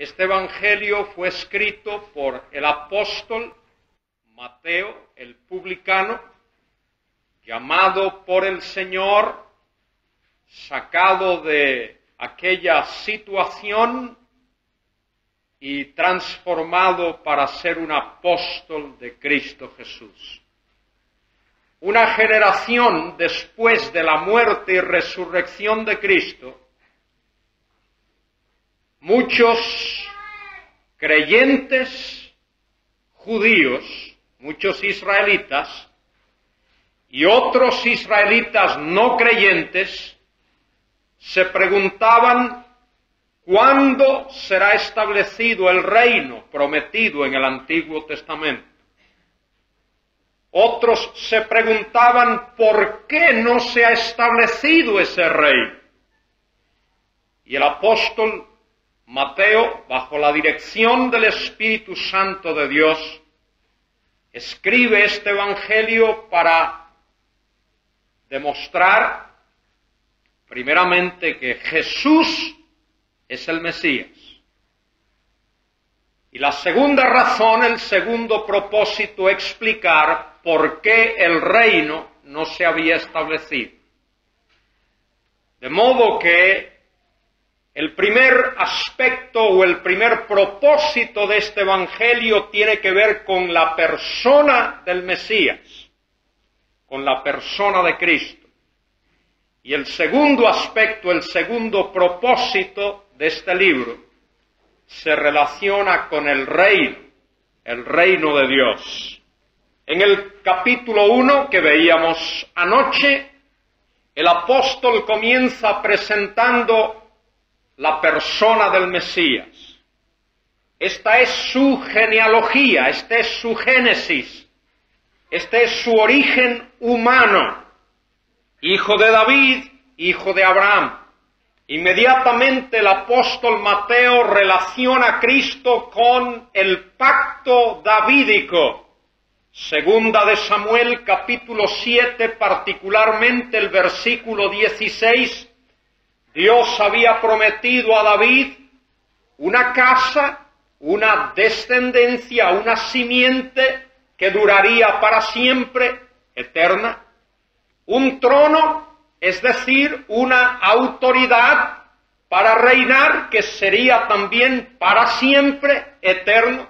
Este evangelio fue escrito por el apóstol Mateo, el publicano, llamado por el Señor, sacado de aquella situación y transformado para ser un apóstol de Cristo Jesús. Una generación después de la muerte y resurrección de Cristo, muchos creyentes judíos, muchos israelitas y otros israelitas no creyentes se preguntaban cuándo será establecido el reino prometido en el Antiguo Testamento. Otros se preguntaban por qué no se ha establecido ese reino. Y el apóstol Mateo, bajo la dirección del Espíritu Santo de Dios, escribe este evangelio para demostrar, primeramente, que Jesús es el Mesías. Y la segunda razón, el segundo propósito, explicar por qué el reino no se había establecido. De modo que el primer aspecto o el primer propósito de este evangelio tiene que ver con la persona del Mesías, con la persona de Cristo. Y el segundo aspecto, el segundo propósito de este libro, se relaciona con el reino de Dios. En el capítulo 1 que veíamos anoche, el apóstol comienza presentando la persona del Mesías. Esta es su genealogía, este es su génesis, este es su origen humano, hijo de David, hijo de Abraham. Inmediatamente el apóstol Mateo relaciona a Cristo con el pacto davídico. Segunda de Samuel, capítulo 7, particularmente el versículo 16, Dios había prometido a David una casa, una descendencia, una simiente que duraría para siempre, eterna, un trono, es decir, una autoridad para reinar que sería también para siempre, eterno,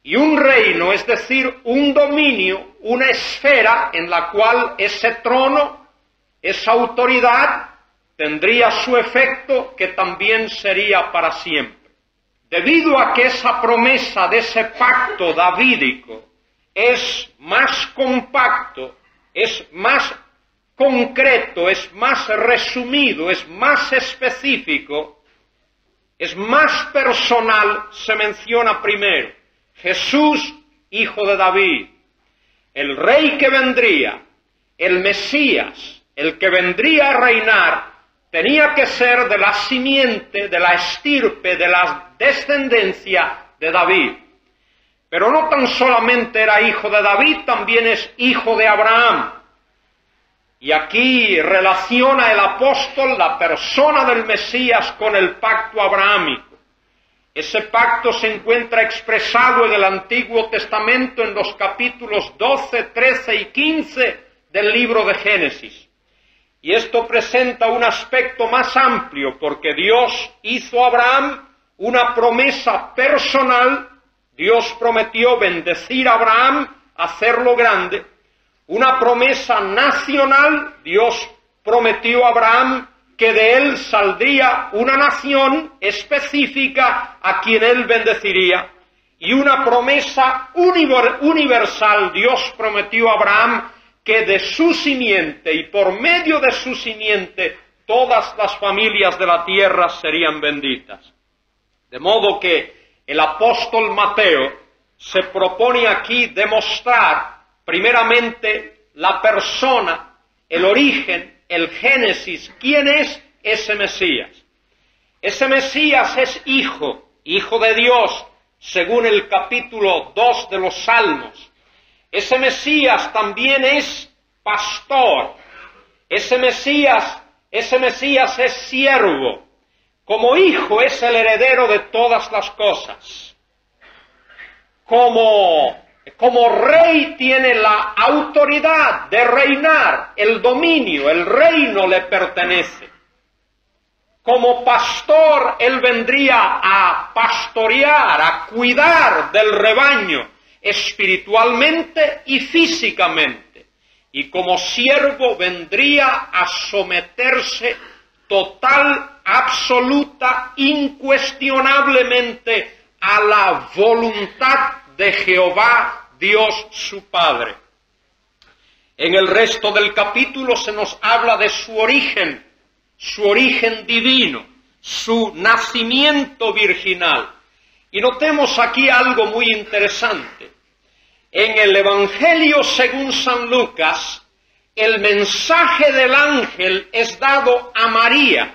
y un reino, es decir, un dominio, una esfera en la cual ese trono, esa autoridad, tendría su efecto que también sería para siempre. Debido a que esa promesa de ese pacto davídico es más compacto, es más concreto, es más resumido, es más específico, es más personal, se menciona primero Jesús, hijo de David, el rey que vendría, el Mesías, el que vendría a reinar, tenía que ser de la simiente, de la estirpe, de la descendencia de David. Pero no tan solamente era hijo de David, también es hijo de Abraham. Y aquí relaciona el apóstol la persona del Mesías con el pacto abrahámico. Ese pacto se encuentra expresado en el Antiguo Testamento en los capítulos 12, 13 y 15 del libro de Génesis. Y esto presenta un aspecto más amplio, porque Dios hizo a Abraham una promesa personal. Dios prometió bendecir a Abraham, hacerlo grande. Una promesa nacional. Dios prometió a Abraham que de él saldría una nación específica a quien él bendeciría. Y una promesa universal. Dios prometió a Abraham que de su simiente y por medio de su simiente todas las familias de la tierra serían benditas. De modo que el apóstol Mateo se propone aquí demostrar primeramente la persona, el origen, el génesis, quién es ese Mesías. Ese Mesías es hijo de Dios, según el capítulo 2 de los Salmos. Ese Mesías también es pastor. Ese Mesías es siervo. Como hijo es el heredero de todas las cosas. Como rey tiene la autoridad de reinar, el dominio, el reino le pertenece. Como pastor, él vendría a pastorear, a cuidar del rebaño espiritualmente y físicamente. Y como siervo vendría a someterse total, absoluta, incuestionablemente a la voluntad de Jehová, Dios su Padre. En el resto del capítulo se nos habla de su origen divino, su nacimiento virginal. Y notemos aquí algo muy interesante. En el Evangelio según San Lucas, el mensaje del ángel es dado a María.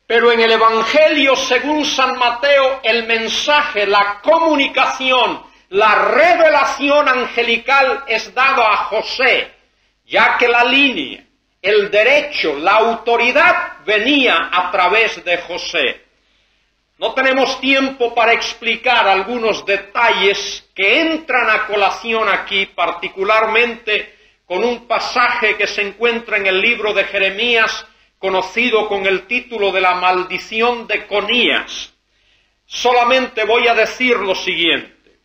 Pero en el Evangelio según San Mateo, el mensaje, la comunicación, la revelación angelical es dado a José, ya que la línea, el derecho, la autoridad venía a través de José. No tenemos tiempo para explicar algunos detalles que entran a colación aquí, particularmente con un pasaje que se encuentra en el libro de Jeremías, conocido con el título de la maldición de Conías. Solamente voy a decir lo siguiente.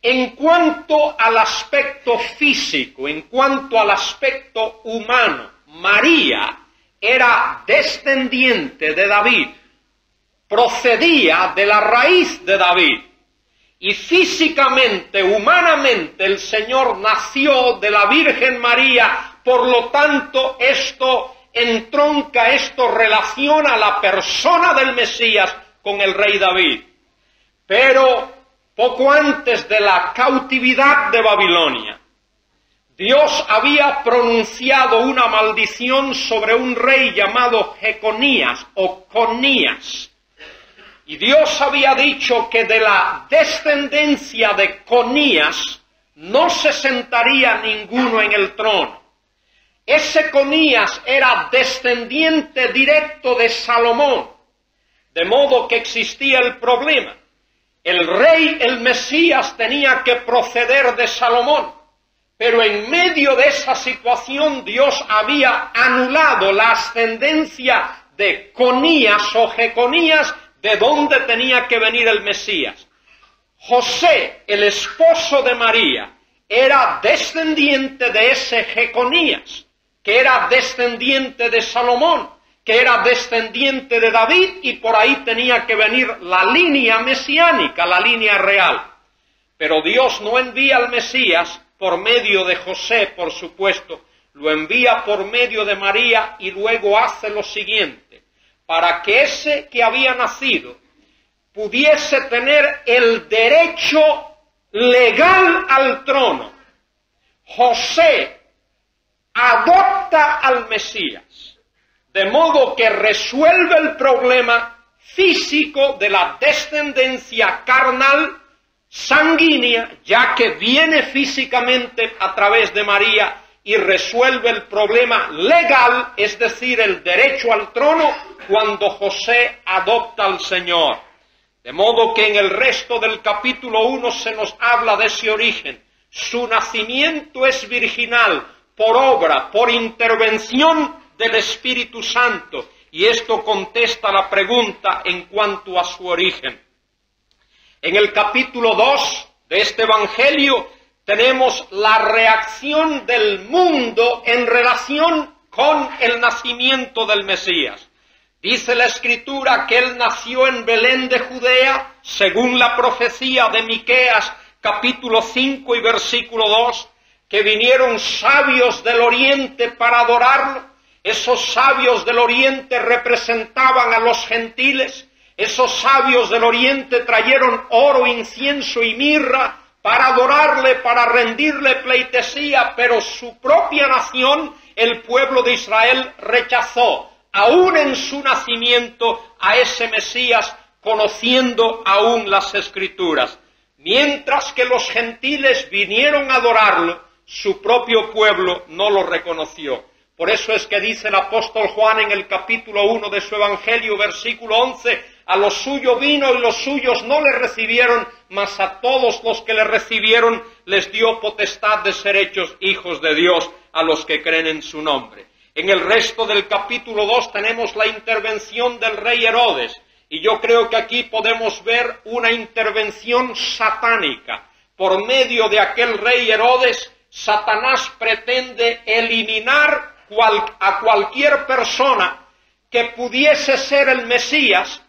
En cuanto al aspecto físico, en cuanto al aspecto humano, María era descendiente de David, procedía de la raíz de David, y físicamente, humanamente, el Señor nació de la Virgen María, por lo tanto, esto entronca, esto relaciona la persona del Mesías con el rey David. Pero poco antes de la cautividad de Babilonia, Dios había pronunciado una maldición sobre un rey llamado Jeconías o Conías. Y Dios había dicho que de la descendencia de Conías no se sentaría ninguno en el trono. Ese Conías era descendiente directo de Salomón, de modo que existía el problema. El rey, el Mesías, tenía que proceder de Salomón, pero en medio de esa situación Dios había anulado la ascendencia de Conías o Jeconías, de donde tenía que venir el Mesías. José, el esposo de María, era descendiente de ese Jeconías, que era descendiente de Salomón, que era descendiente de David, y por ahí tenía que venir la línea mesiánica, la línea real. Pero Dios no envía al Mesías por medio de José, por supuesto, lo envía por medio de María y luego hace lo siguiente. Para que ese que había nacido pudiese tener el derecho legal al trono, José adopta al Mesías, de modo que resuelve el problema físico de la descendencia carnal, sanguínea, ya que viene físicamente a través de María, y resuelve el problema legal, es decir, el derecho al trono, cuando José adopta al Señor. De modo que en el resto del capítulo 1 se nos habla de ese origen. Su nacimiento es virginal, por obra, por intervención del Espíritu Santo. Y esto contesta la pregunta en cuanto a su origen. En el capítulo 2 de este Evangelio tenemos la reacción del mundo en relación con el nacimiento del Mesías. Dice la Escritura que él nació en Belén de Judea, según la profecía de Miqueas, capítulo 5 y versículo 2, que vinieron sabios del oriente para adorarlo. Esos sabios del oriente representaban a los gentiles. Esos sabios del oriente trajeron oro, incienso y mirra para adorarle, para rendirle pleitesía, pero su propia nación, el pueblo de Israel, rechazó, aún en su nacimiento, a ese Mesías, conociendo aún las Escrituras. Mientras que los gentiles vinieron a adorarlo, su propio pueblo no lo reconoció. Por eso es que dice el apóstol Juan en el capítulo 1 de su Evangelio, versículo 11, a los suyos vino y los suyos no le recibieron, mas a todos los que le recibieron les dio potestad de ser hechos hijos de Dios, a los que creen en su nombre. En el resto del capítulo 2 tenemos la intervención del rey Herodes, y yo creo que aquí podemos ver una intervención satánica. Por medio de aquel rey Herodes, Satanás pretende eliminar a cualquier persona que pudiese ser el Mesías,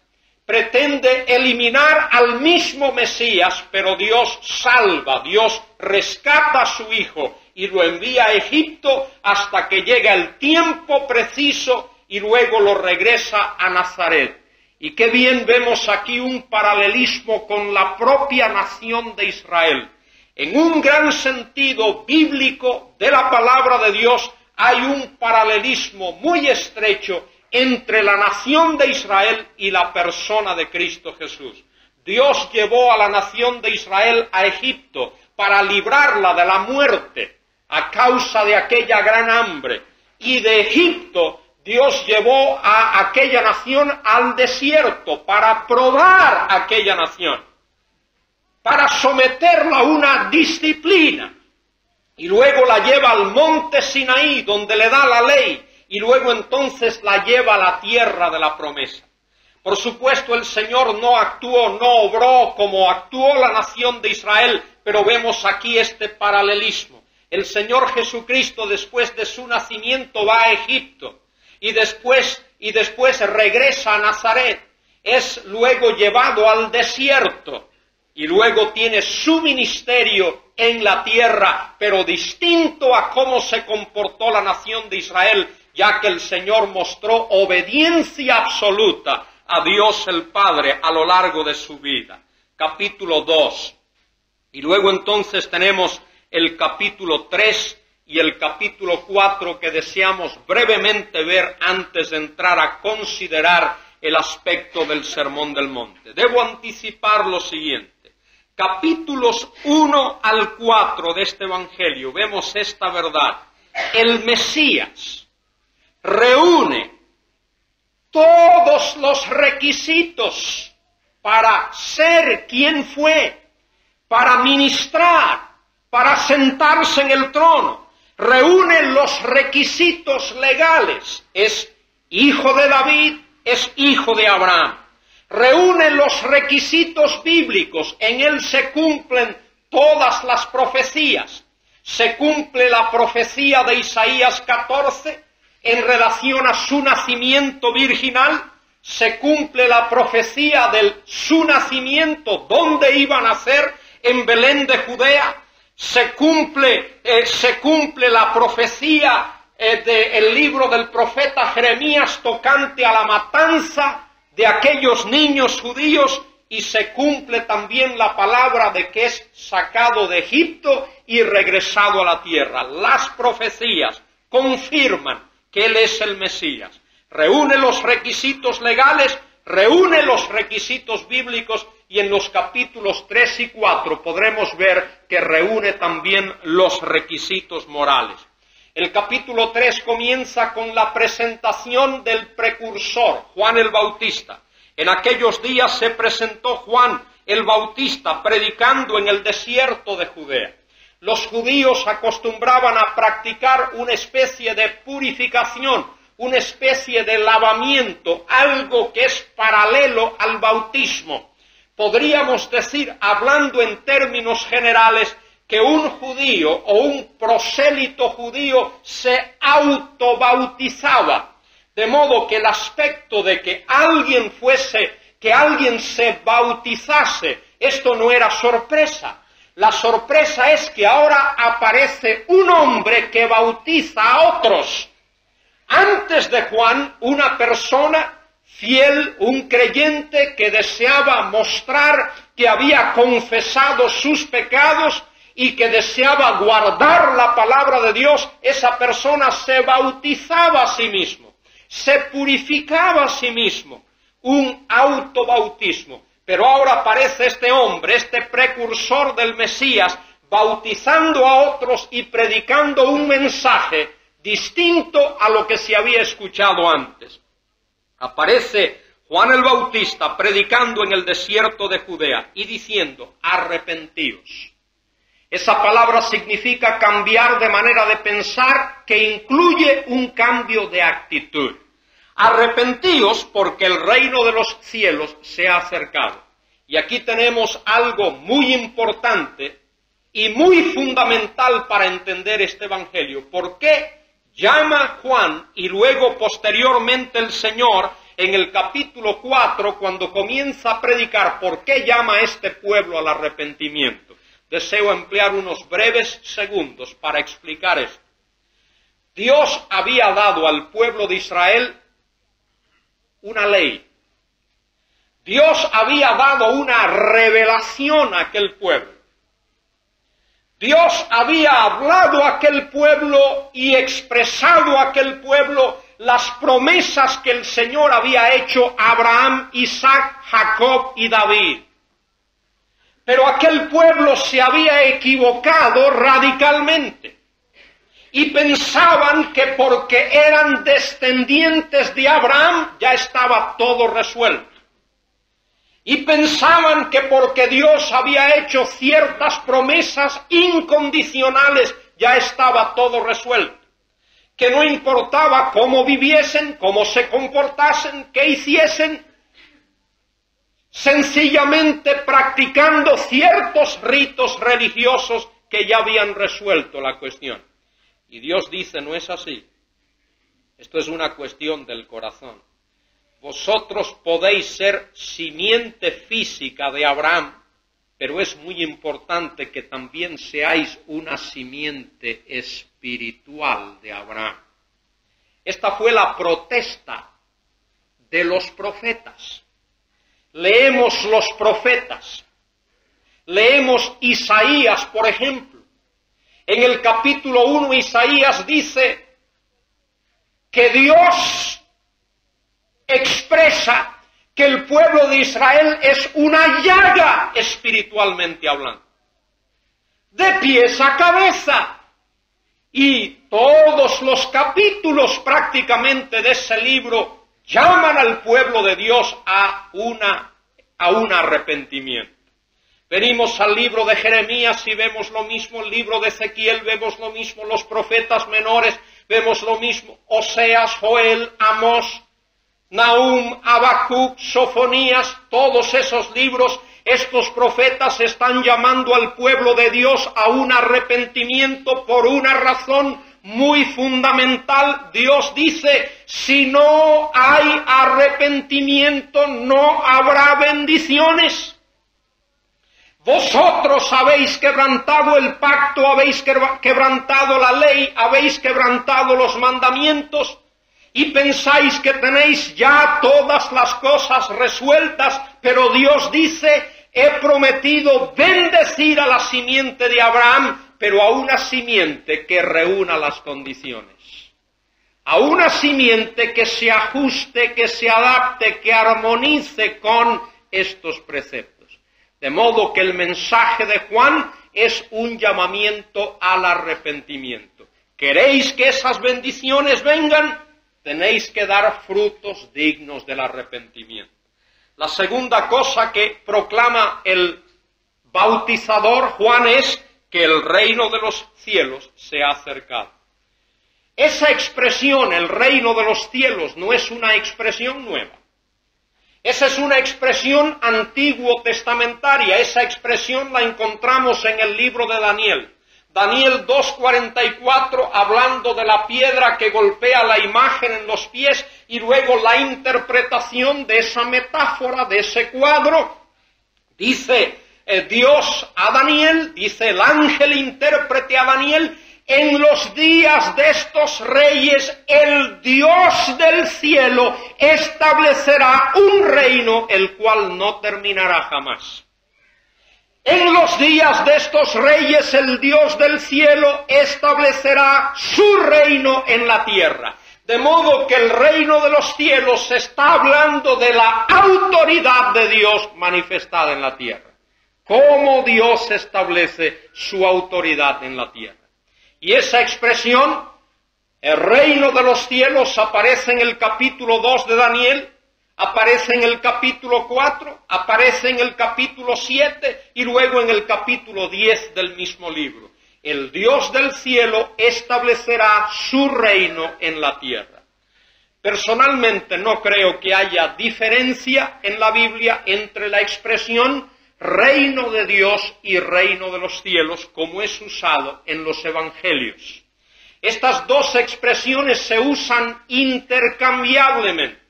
pretende eliminar al mismo Mesías, pero Dios salva, Dios rescata a su hijo y lo envía a Egipto hasta que llega el tiempo preciso y luego lo regresa a Nazaret. Y qué bien vemos aquí un paralelismo con la propia nación de Israel. En un gran sentido bíblico de la palabra de Dios hay un paralelismo muy estrecho entre la nación de Israel y la persona de Cristo Jesús. Dios llevó a la nación de Israel a Egipto para librarla de la muerte a causa de aquella gran hambre. Y de Egipto Dios llevó a aquella nación al desierto para probar aquella nación, para someterla a una disciplina. Y luego la lleva al monte Sinaí, donde le da la ley, y luego entonces la lleva a la tierra de la promesa. Por supuesto, el Señor no actuó, no obró como actuó la nación de Israel, pero vemos aquí este paralelismo. El Señor Jesucristo, después de su nacimiento, va a Egipto, y después regresa a Nazaret. Es luego llevado al desierto, y luego tiene su ministerio en la tierra, pero distinto a cómo se comportó la nación de Israel, ya que el Señor mostró obediencia absoluta a Dios el Padre a lo largo de su vida. Capítulo 2. Y luego entonces tenemos el capítulo 3 y el capítulo 4 que deseamos brevemente ver antes de entrar a considerar el aspecto del Sermón del Monte. Debo anticipar lo siguiente. Capítulos 1 al 4 de este Evangelio vemos esta verdad. El Mesías reúne todos los requisitos para ser quien fue, para ministrar, para sentarse en el trono. Reúne los requisitos legales. Es hijo de David, es hijo de Abraham. Reúne los requisitos bíblicos, en él se cumplen todas las profecías. Se cumple la profecía de Isaías 14 en relación a su nacimiento virginal, se cumple la profecía de su nacimiento, dónde iba a nacer, en Belén de Judea, se cumple la profecía del libro del profeta Jeremías tocante a la matanza de aquellos niños judíos, y se cumple también la palabra de que es sacado de Egipto y regresado a la tierra. Las profecías confirman que Él es el Mesías. Reúne los requisitos legales, reúne los requisitos bíblicos, y en los capítulos 3 y 4 podremos ver que reúne también los requisitos morales. El capítulo 3 comienza con la presentación del precursor, Juan el Bautista. En aquellos días se presentó Juan el Bautista predicando en el desierto de Judea. Los judíos acostumbraban a practicar una especie de purificación, una especie de lavamiento, algo que es paralelo al bautismo. Podríamos decir, hablando en términos generales, que un judío o un prosélito judío se autobautizaba, de modo que el aspecto de que alguien se bautizase, esto no era sorpresa. La sorpresa es que ahora aparece un hombre que bautiza a otros. Antes de Juan, una persona fiel, un creyente que deseaba mostrar que había confesado sus pecados y que deseaba guardar la palabra de Dios, esa persona se bautizaba a sí mismo, se purificaba a sí mismo, un autobautismo. Pero ahora aparece este hombre, este precursor del Mesías, bautizando a otros y predicando un mensaje distinto a lo que se había escuchado antes. Aparece Juan el Bautista predicando en el desierto de Judea y diciendo, arrepentíos. Esa palabra significa cambiar de manera de pensar, que incluye un cambio de actitud. Arrepentíos porque el reino de los cielos se ha acercado. Y aquí tenemos algo muy importante y muy fundamental para entender este evangelio. ¿Por qué llama Juan y luego posteriormente el Señor en el capítulo 4 cuando comienza a predicar por qué llama a este pueblo al arrepentimiento? Deseo emplear unos breves segundos para explicar esto. Dios había dado al pueblo de Israel una ley. Dios había dado una revelación a aquel pueblo. Dios había hablado a aquel pueblo y expresado a aquel pueblo las promesas que el Señor había hecho a Abraham, Isaac, Jacob y David. Pero aquel pueblo se había equivocado radicalmente y pensaban que porque eran descendientes de Abraham ya estaba todo resuelto. Y pensaban que porque Dios había hecho ciertas promesas incondicionales ya estaba todo resuelto. Que no importaba cómo viviesen, cómo se comportasen, qué hiciesen, sencillamente practicando ciertos ritos religiosos que ya habían resuelto la cuestión. Y Dios dice, no es así. Esto es una cuestión del corazón. Vosotros podéis ser simiente física de Abraham, pero es muy importante que también seáis una simiente espiritual de Abraham. Esta fue la protesta de los profetas. Leemos los profetas. Leemos Isaías, por ejemplo. En el capítulo 1, Isaías dice que Dios expresa que el pueblo de Israel es una llaga espiritualmente hablando, de pies a cabeza. Y todos los capítulos prácticamente de ese libro llaman al pueblo de Dios a un arrepentimiento. Venimos al libro de Jeremías y vemos lo mismo, el libro de Ezequiel vemos lo mismo, los profetas menores vemos lo mismo, Oseas, Joel, Amós, Nahum, Habacuc, Sofonías, todos esos libros, estos profetas están llamando al pueblo de Dios a un arrepentimiento por una razón muy fundamental. Dios dice, si no hay arrepentimiento, no habrá bendiciones. Vosotros habéis quebrantado el pacto, habéis quebrantado la ley, habéis quebrantado los mandamientos, y pensáis que tenéis ya todas las cosas resueltas, pero Dios dice, he prometido bendecir a la simiente de Abraham, pero a una simiente que reúna las condiciones. A una simiente que se ajuste, que se adapte, que armonice con estos preceptos. De modo que el mensaje de Juan es un llamamiento al arrepentimiento. ¿Queréis que esas bendiciones vengan? Tenéis que dar frutos dignos del arrepentimiento. La segunda cosa que proclama el bautizador Juan es que el reino de los cielos se ha acercado. Esa expresión, el reino de los cielos, no es una expresión nueva. Esa es una expresión antiguo testamentaria. Esa expresión la encontramos en el libro de Daniel. Daniel 2:44, hablando de la piedra que golpea la imagen en los pies, y luego la interpretación de esa metáfora, de ese cuadro. Dice Dios a Daniel, dice el ángel intérprete a Daniel, en los días de estos reyes, el Dios del cielo establecerá un reino, el cual no terminará jamás. En los días de estos reyes, el Dios del cielo establecerá su reino en la tierra. De modo que el reino de los cielos está hablando de la autoridad de Dios manifestada en la tierra. Cómo Dios establece su autoridad en la tierra. Y esa expresión El reino de los cielos aparece en el capítulo 2 de Daniel, aparece en el capítulo 4, aparece en el capítulo 7 y luego en el capítulo 10 del mismo libro. El Dios del cielo establecerá su reino en la tierra. Personalmente no creo que haya diferencia en la Biblia entre la expresión reino de Dios y reino de los cielos como es usado en los evangelios. Estas dos expresiones se usan intercambiablemente.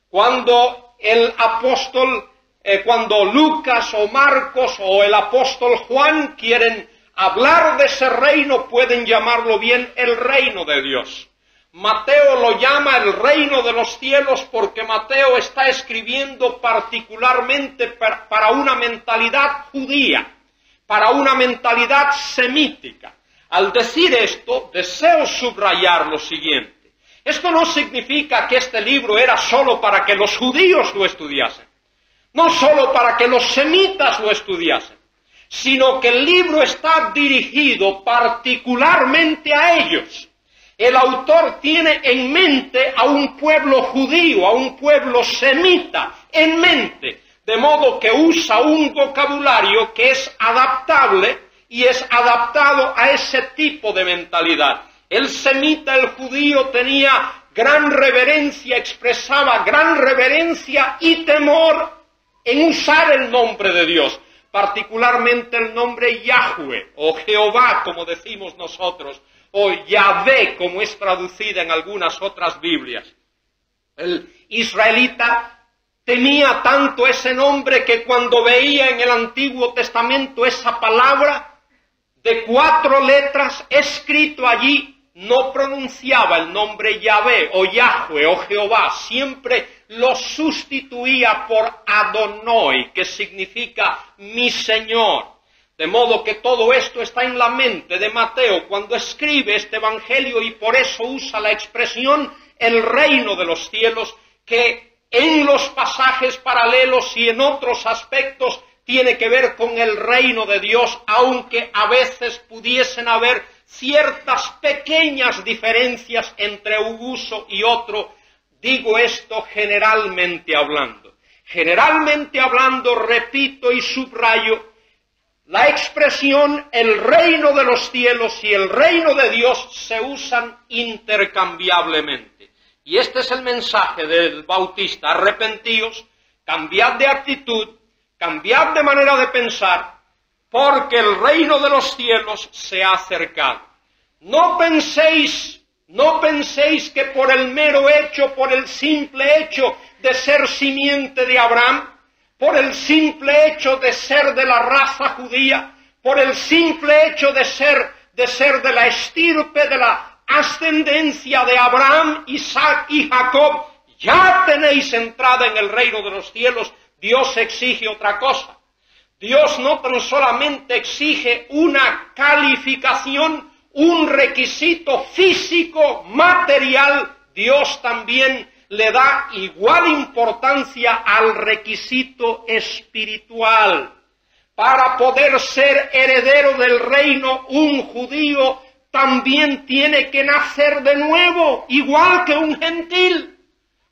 Cuando cuando Lucas o Marcos o el apóstol Juan quieren hablar de ese reino, pueden llamarlo bien el reino de Dios. Mateo lo llama el reino de los cielos porque Mateo está escribiendo particularmente para una mentalidad judía, para una mentalidad semítica. Al decir esto, deseo subrayar lo siguiente. Esto no significa que este libro era solo para que los judíos lo estudiasen, no solo para que los semitas lo estudiasen, sino que el libro está dirigido particularmente a ellos. El autor tiene en mente a un pueblo judío, a un pueblo semita en mente, de modo que usa un vocabulario que es adaptable y es adaptado a ese tipo de mentalidad. El semita, el judío, tenía gran reverencia, expresaba gran reverencia y temor en usar el nombre de Dios, particularmente el nombre Yahweh o Jehová, como decimos nosotros, o Yahvé, como es traducida en algunas otras Biblias. El israelita temía tanto ese nombre que cuando veía en el Antiguo Testamento esa palabra de 4 letras escrito allí, no pronunciaba el nombre Yahvé o Yahweh o Jehová, siempre lo sustituía por Adonai, que significa mi Señor. De modo que todo esto está en la mente de Mateo cuando escribe este evangelio y por eso usa la expresión el reino de los cielos, que en los pasajes paralelos y en otros aspectos tiene que ver con el reino de Dios, aunque a veces pudiesen haber ciertas pequeñas diferencias entre un uso y otro. Digo esto generalmente hablando. Generalmente hablando, repito y subrayo, la expresión el reino de los cielos y el reino de Dios se usan intercambiablemente. Y este es el mensaje del Bautista: arrepentíos, cambiad de actitud, cambiad de manera de pensar, porque el reino de los cielos se ha acercado. No penséis que por el mero hecho, por el simple hecho de ser simiente de Abraham, por el simple hecho de ser de la raza judía, por el simple hecho de ser de la estirpe, de la ascendencia de Abraham, Isaac y Jacob, ya tenéis entrada en el reino de los cielos. Dios exige otra cosa. Dios no tan solamente exige una calificación, un requisito físico, material, Dios también le da igual importancia al requisito espiritual. Para poder ser heredero del reino, un judío también tiene que nacer de nuevo, igual que un gentil.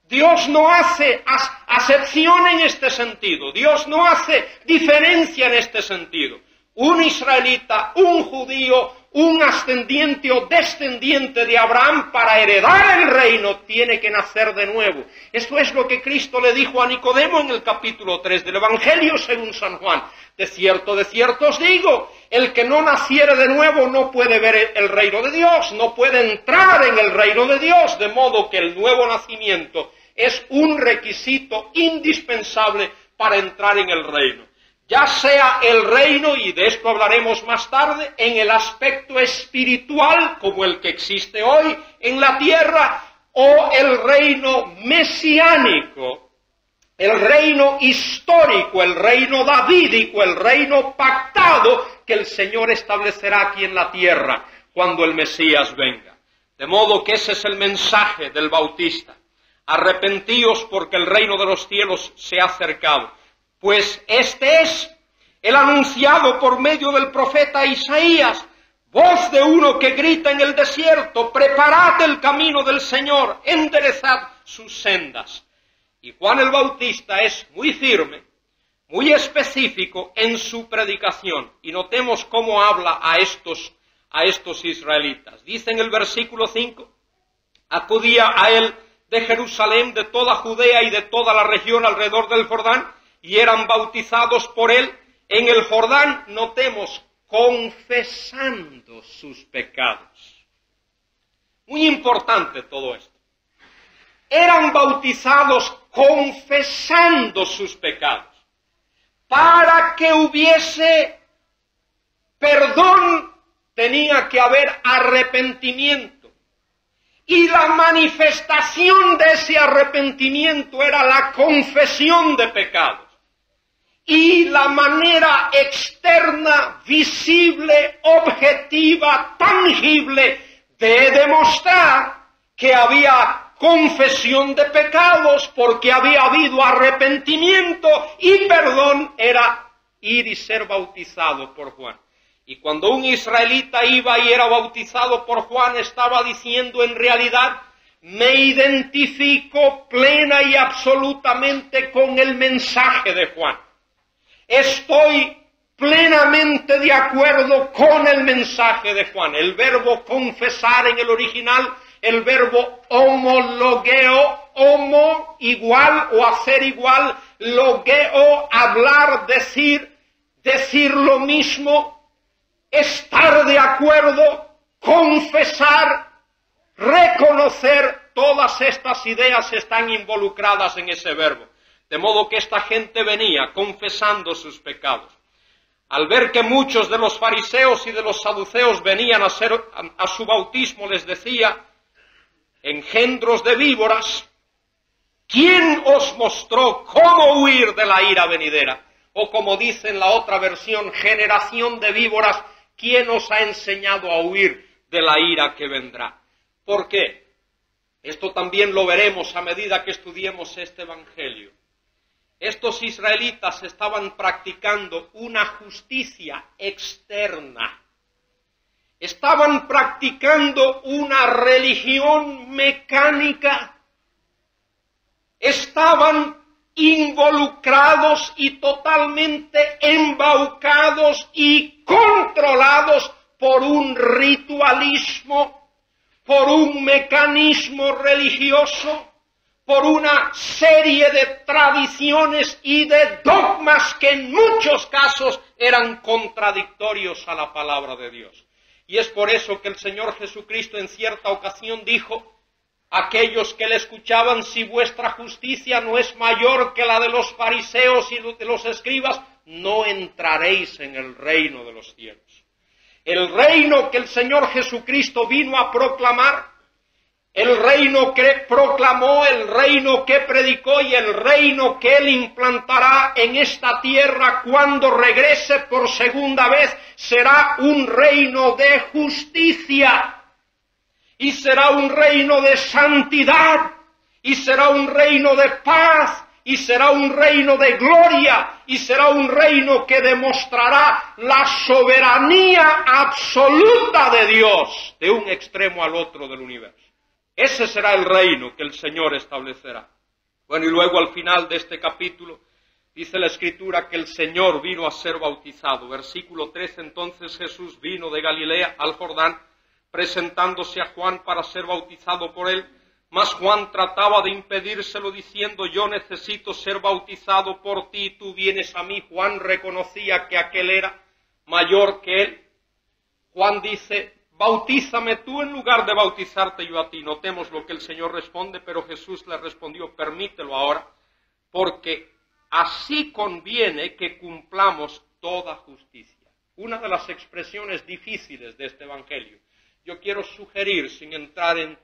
Dios no hace acepción en este sentido, Dios no hace diferencia en este sentido. Un israelita, un judío, un ascendiente o descendiente de Abraham, para heredar el reino, tiene que nacer de nuevo. Esto es lo que Cristo le dijo a Nicodemo en el capítulo 3 del Evangelio según San Juan. De cierto os digo, el que no naciere de nuevo no puede ver el reino de Dios, no puede entrar en el reino de Dios, de modo que el nuevo nacimiento es un requisito indispensable para entrar en el reino. Ya sea el reino, y de esto hablaremos más tarde, en el aspecto espiritual, como el que existe hoy en la tierra, o el reino mesiánico, el reino histórico, el reino davídico, el reino pactado que el Señor establecerá aquí en la tierra cuando el Mesías venga. De modo que ese es el mensaje del Bautista. Arrepentíos porque el reino de los cielos se ha acercado. Pues este es el anunciado por medio del profeta Isaías. voz de uno que grita en el desierto, preparad el camino del Señor, enderezad sus sendas. Y Juan el Bautista es muy firme, muy específico en su predicación. Y notemos cómo habla a estos israelitas. Dice en el versículo 5, acudía a él de Jerusalén, de toda Judea y de toda la región alrededor del Jordán, y eran bautizados por él en el Jordán, notemos, confesando sus pecados. Muy importante todo esto. Eran bautizados confesando sus pecados. Para que hubiese perdón, tenía que haber arrepentimiento. Y la manifestación de ese arrepentimiento era la confesión de pecados. Y la manera externa, visible, objetiva, tangible de demostrar que había confesión de pecados porque había habido arrepentimiento y perdón era ir y ser bautizado por Juan. Y cuando un israelita iba y era bautizado por Juan, estaba diciendo en realidad, me identifico plena y absolutamente con el mensaje de Juan. Estoy plenamente de acuerdo con el mensaje de Juan. El verbo confesar en el original, el verbo homologeo, homo igual o hacer igual, logeo, hablar, decir lo mismo, estar de acuerdo, confesar, reconocer, todas estas ideas están involucradas en ese verbo. De modo que esta gente venía confesando sus pecados. Al ver que muchos de los fariseos y de los saduceos venían a su bautismo, les decía, engendros de víboras, ¿quién os mostró cómo huir de la ira venidera? O como dice en la otra versión, generación de víboras, ¿quién os ha enseñado a huir de la ira que vendrá? ¿Por qué? Esto también lo veremos a medida que estudiemos este evangelio. Estos israelitas estaban practicando una justicia externa. Estaban practicando una religión mecánica. Estaban involucrados y totalmente embaucados y controlados por un ritualismo, por un mecanismo religioso, por una serie de tradiciones y de dogmas que en muchos casos eran contradictorios a la palabra de Dios. Y es por eso que el Señor Jesucristo en cierta ocasión dijo, aquellos que le escuchaban, si vuestra justicia no es mayor que la de los fariseos y de los escribas, no entraréis en el reino de los cielos. El reino que el Señor Jesucristo vino a proclamar, el reino que proclamó, el reino que predicó y el reino que Él implantará en esta tierra cuando regrese por segunda vez, será un reino de justicia y será un reino de santidad y será un reino de paz y será un reino de gloria y será un reino que demostrará la soberanía absoluta de Dios de un extremo al otro del universo. Ese será el reino que el Señor establecerá. Bueno, y luego al final de este capítulo dice la Escritura que el Señor vino a ser bautizado. Versículo 3, entonces Jesús vino de Galilea al Jordán, presentándose a Juan para ser bautizado por él. Mas Juan trataba de impedírselo diciendo, yo necesito ser bautizado por ti, tú vienes a mí. Juan reconocía que aquel era mayor que él. Juan dice, bautízame tú en lugar de bautizarte yo a ti. Notemos lo que el Señor responde, pero Jesús le respondió, permítelo ahora, porque así conviene que cumplamos toda justicia. Una de las expresiones difíciles de este evangelio. Yo quiero sugerir, sin entrar en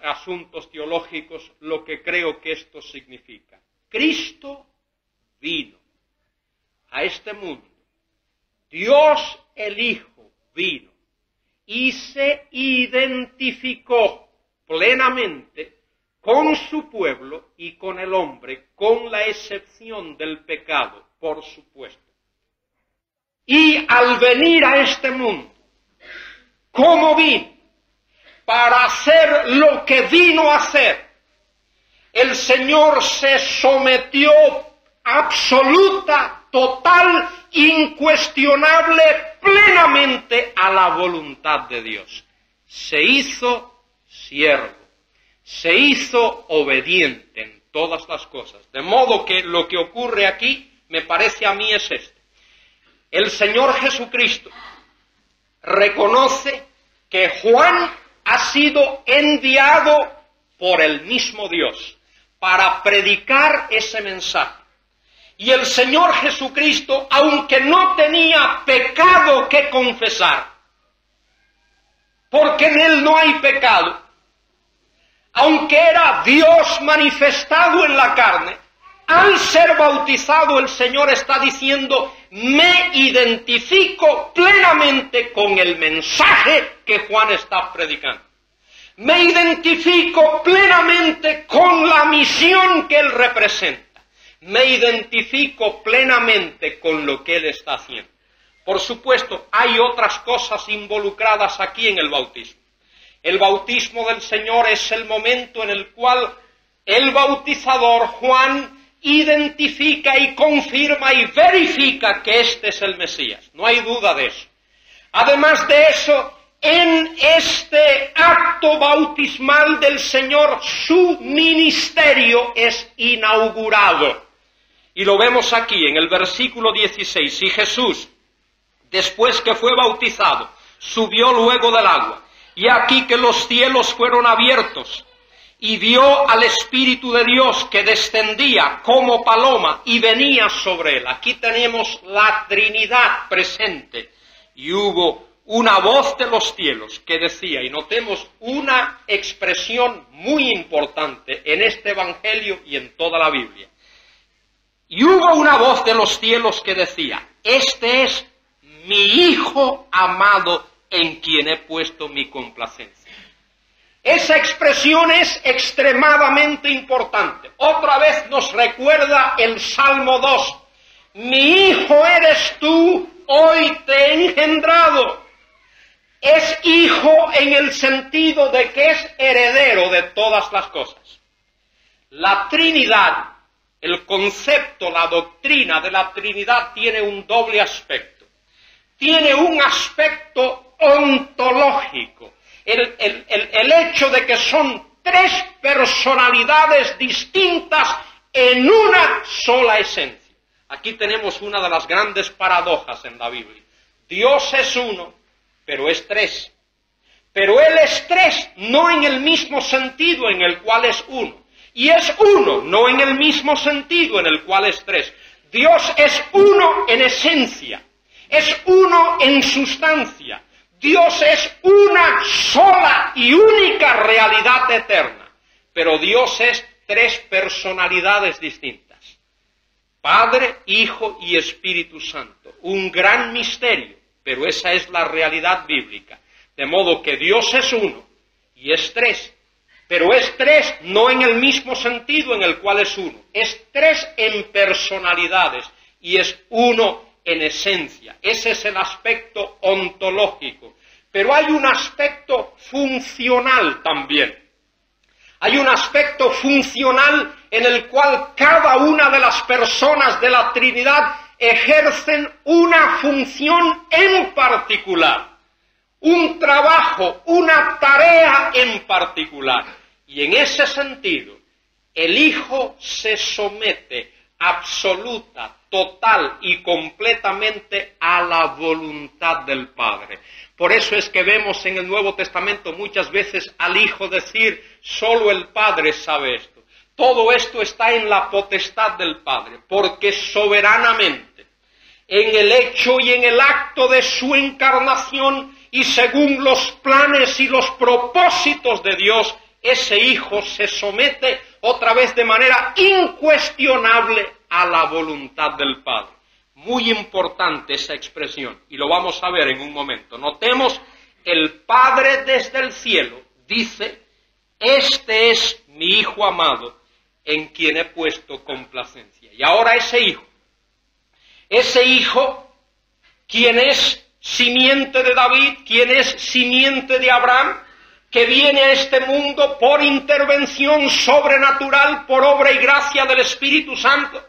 asuntos teológicos, lo que creo que esto significa. Cristo vino a este mundo. Dios el Hijo vino y se identificó plenamente con su pueblo y con el hombre, con la excepción del pecado, por supuesto. Y al venir a este mundo, cómo vino, para hacer lo que vino a hacer. El Señor se sometió absoluta, total, incuestionable, plenamente a la voluntad de Dios. Se hizo siervo, se hizo obediente en todas las cosas. De modo que lo que ocurre aquí, me parece a mí, es esto. El Señor Jesucristo reconoce que Juan ha sido enviado por el mismo Dios para predicar ese mensaje. Y el Señor Jesucristo, aunque no tenía pecado que confesar, porque en Él no hay pecado, aunque era Dios manifestado en la carne, al ser bautizado el Señor está diciendo: me identifico plenamente con el mensaje que Juan está predicando. Me identifico plenamente con la misión que Él representa. Me identifico plenamente con lo que Él está haciendo. Por supuesto, hay otras cosas involucradas aquí en el bautismo. El bautismo del Señor es el momento en el cual el bautizador Juan identifica y confirma y verifica que este es el Mesías. No hay duda de eso. Además de eso, en este acto bautismal del Señor, su ministerio es inaugurado. Y lo vemos aquí en el versículo 16. Y Jesús, después que fue bautizado, subió luego del agua. Y aquí que los cielos fueron abiertos, y vio al Espíritu de Dios que descendía como paloma y venía sobre él. Aquí tenemos la Trinidad presente. Y hubo una voz de los cielos que decía, y notemos una expresión muy importante en este Evangelio y en toda la Biblia. Y hubo una voz de los cielos que decía: este es mi Hijo amado, en quien he puesto mi complacencia. Esa expresión es extremadamente importante. Otra vez nos recuerda el Salmo 2. Mi hijo eres tú, hoy te he engendrado. Es hijo en el sentido de que es heredero de todas las cosas. La Trinidad, el concepto, la doctrina de la Trinidad tiene un doble aspecto. Tiene un aspecto ontológico. El hecho de que son tres personalidades distintas en una sola esencia. Aquí tenemos una de las grandes paradojas en la Biblia. Dios es uno, pero es tres. Pero Él es tres, no en el mismo sentido en el cual es uno. Y es uno, no en el mismo sentido en el cual es tres. Dios es uno en esencia, es uno en sustancia. Dios es una sola y única realidad eterna, pero Dios es tres personalidades distintas. Padre, Hijo y Espíritu Santo. Un gran misterio, pero esa es la realidad bíblica. De modo que Dios es uno y es tres, pero es tres no en el mismo sentido en el cual es uno. Es tres en personalidades y es uno en esencia. Ese es el aspecto ontológico. Pero hay un aspecto funcional también. Hay un aspecto funcional en el cual cada una de las personas de la Trinidad ejercen una función en particular, un trabajo, una tarea en particular. Y en ese sentido, el Hijo se somete absoluta, total y completamente a la voluntad del Padre. Por eso es que vemos en el Nuevo Testamento muchas veces al Hijo decir: solo el Padre sabe esto. Todo esto está en la potestad del Padre, porque soberanamente, en el hecho y en el acto de su encarnación y según los planes y los propósitos de Dios, ese Hijo se somete otra vez de manera incuestionable a la voluntad del Padre. Muy importante esa expresión, y lo vamos a ver en un momento. Notemos, el Padre desde el cielo dice: este es mi Hijo amado, en quien he puesto complacencia. Y ahora ese Hijo, quien es simiente de David, quien es simiente de Abraham, que viene a este mundo por intervención sobrenatural, por obra y gracia del Espíritu Santo,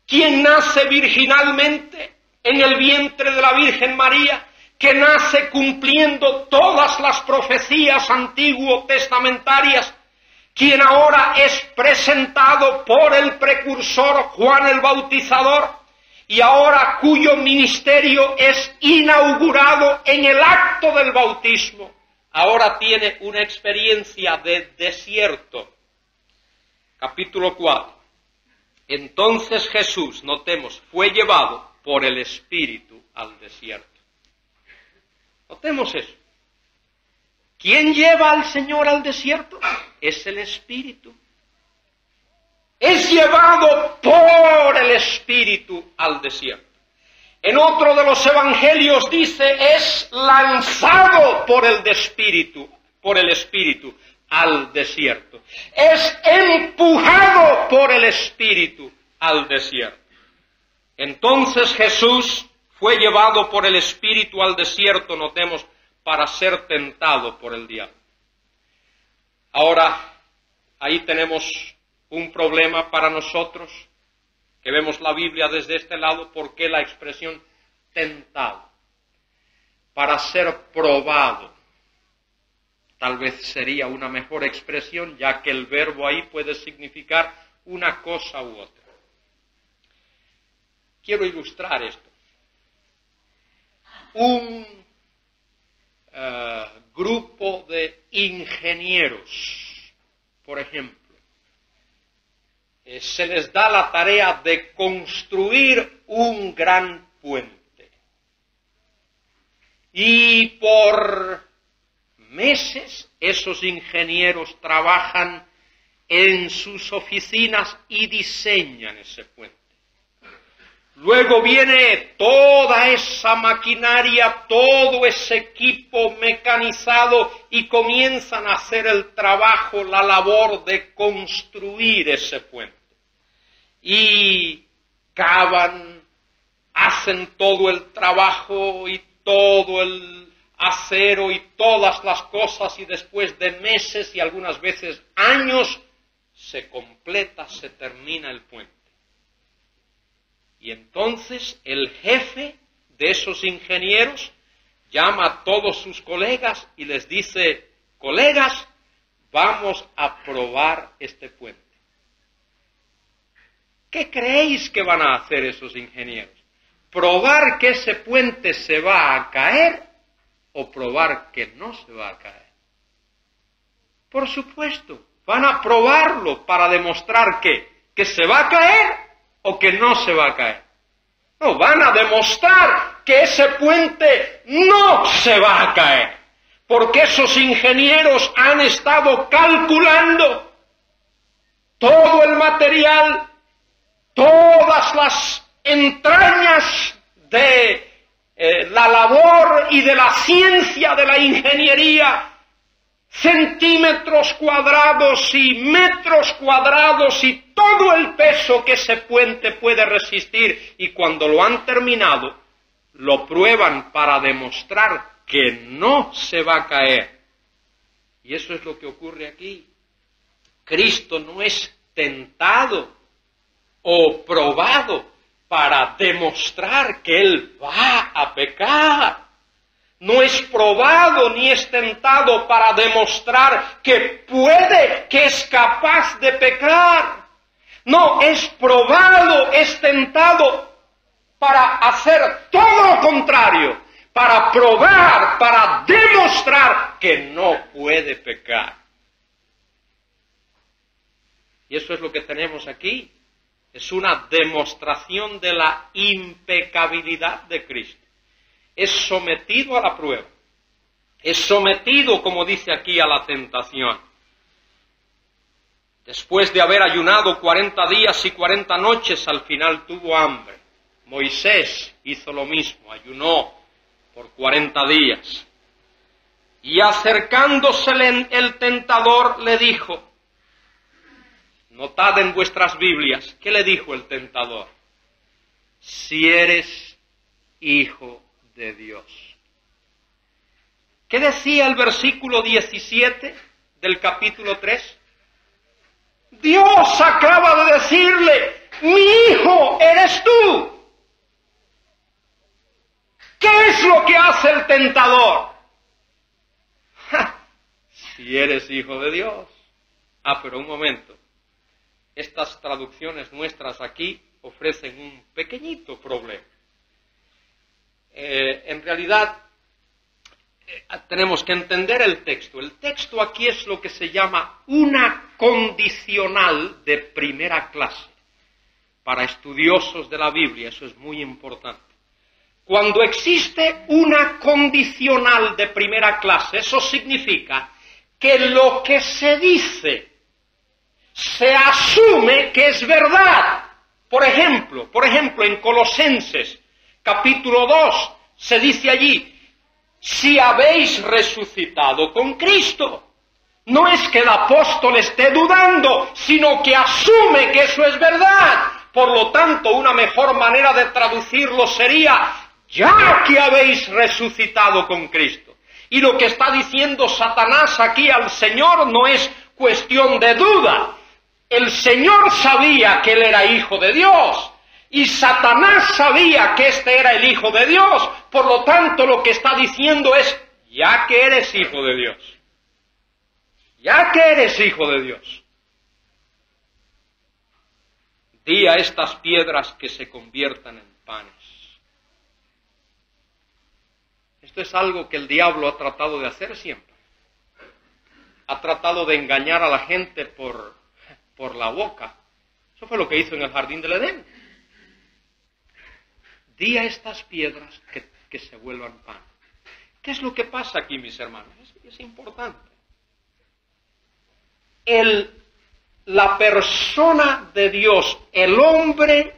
quien nace virginalmente en el vientre de la Virgen María, que nace cumpliendo todas las profecías antiguo-testamentarias, quien ahora es presentado por el precursor Juan el Bautizador, y ahora cuyo ministerio es inaugurado en el acto del bautismo, ahora tiene una experiencia de desierto. Capítulo 4. Entonces Jesús, notemos, fue llevado por el Espíritu al desierto. Notemos eso. ¿Quién lleva al Señor al desierto? Es el Espíritu. Es llevado por el Espíritu al desierto. En otro de los evangelios dice, es lanzado por el Espíritu al desierto. Es empujado por el Espíritu al desierto. Entonces Jesús fue llevado por el Espíritu al desierto, notemos, para ser tentado por el diablo. Ahora, ahí tenemos un problema para nosotros, que vemos la Biblia desde este lado. ¿Por qué la expresión tentado? Para ser probado. Tal vez sería una mejor expresión, ya que el verbo ahí puede significar una cosa u otra. Quiero ilustrar esto. Un grupo de ingenieros, por ejemplo, se les da la tarea de construir un gran puente. Y por meses esos ingenieros trabajan en sus oficinas y diseñan ese puente. Luego viene toda esa maquinaria, todo ese equipo mecanizado y comienzan a hacer el trabajo, la labor de construir ese puente. Y cavan, hacen todo el trabajo y todo el acero y todas las cosas, y después de meses y algunas veces años se completa, se termina el puente. Y entonces el jefe de esos ingenieros llama a todos sus colegas y les dice, colegas, vamos a probar este puente. ¿Qué creéis que van a hacer esos ingenieros? ¿Probar que ese puente se va a caer o probar que no se va a caer? Por supuesto, van a probarlo para demostrar que se va a caer o que no se va a caer. No, van a demostrar que ese puente no se va a caer, porque esos ingenieros han estado calculando todo el material, todas las entrañas de la labor y de la ciencia de la ingeniería, centímetros cuadrados y metros cuadrados y todo el peso que ese puente puede resistir, y cuando lo han terminado, lo prueban para demostrar que no se va a caer. Y eso es lo que ocurre aquí. Cristo no es tentado o probado para demostrar que Él va a pecar. No es probado ni es tentado para demostrar que puede, que es capaz de pecar. No, es probado, es tentado para hacer todo lo contrario, para probar, para demostrar que no puede pecar. Y eso es lo que tenemos aquí. Es una demostración de la impecabilidad de Cristo. Es sometido a la prueba. Es sometido, como dice aquí, a la tentación. Después de haber ayunado 40 días y 40 noches, al final tuvo hambre. Moisés hizo lo mismo, ayunó por 40 días. Y acercándosele el tentador le dijo, notad en vuestras Biblias, ¿qué le dijo el tentador? Si eres hijo de Dios. ¿Qué decía el versículo 17 del capítulo 3? Dios acaba de decirle, mi hijo eres tú. ¿Qué es lo que hace el tentador? Si eres hijo de Dios. Pero un momento. Estas traducciones nuestras aquí ofrecen un pequeñito problema. En realidad, tenemos que entender el texto. El texto aquí es lo que se llama una condicional de primera clase. Para estudiosos de la Biblia, eso es muy importante. Cuando existe una condicional de primera clase, eso significa que lo que se dice se asume que es verdad. Por ejemplo, en Colosenses, capítulo 2, se dice allí, si habéis resucitado con Cristo. No es que el apóstol esté dudando, sino que asume que eso es verdad. Por lo tanto, una mejor manera de traducirlo sería, ya que habéis resucitado con Cristo. Y lo que está diciendo Satanás aquí al Señor no es cuestión de duda. El Señor sabía que Él era hijo de Dios. Y Satanás sabía que este era el Hijo de Dios. Por lo tanto, lo que está diciendo es, ya que eres hijo de Dios. Ya que eres hijo de Dios. Di a estas piedras que se conviertan en panes. Esto es algo que el diablo ha tratado de hacer siempre. Ha tratado de engañar a la gente por la boca. Eso fue lo que hizo en el jardín del Edén. Di a estas piedras que se vuelvan pan. ¿Qué es lo que pasa aquí, mis hermanos? Es importante. La persona de Dios, el hombre,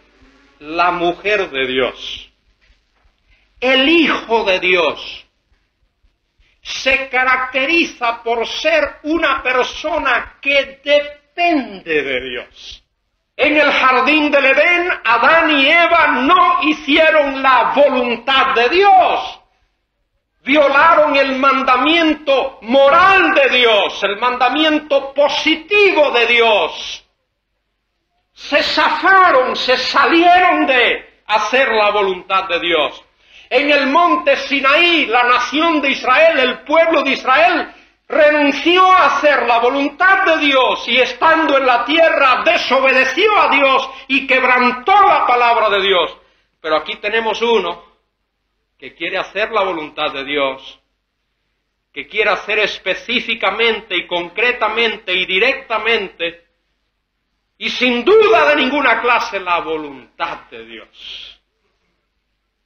la mujer de Dios, el Hijo de Dios, se caracteriza por ser una persona que depende de Dios. En el jardín del Edén, Adán y Eva no hicieron la voluntad de Dios. Violaron el mandamiento moral de Dios, el mandamiento positivo de Dios. Se zafaron, se salieron de hacer la voluntad de Dios. En el monte Sinaí, la nación de Israel, el pueblo de Israel, renunció a hacer la voluntad de Dios y estando en la tierra desobedeció a Dios y quebrantó la palabra de Dios. Pero aquí tenemos uno que quiere hacer la voluntad de Dios, que quiere hacer específicamente y concretamente y directamente y sin duda de ninguna clase la voluntad de Dios.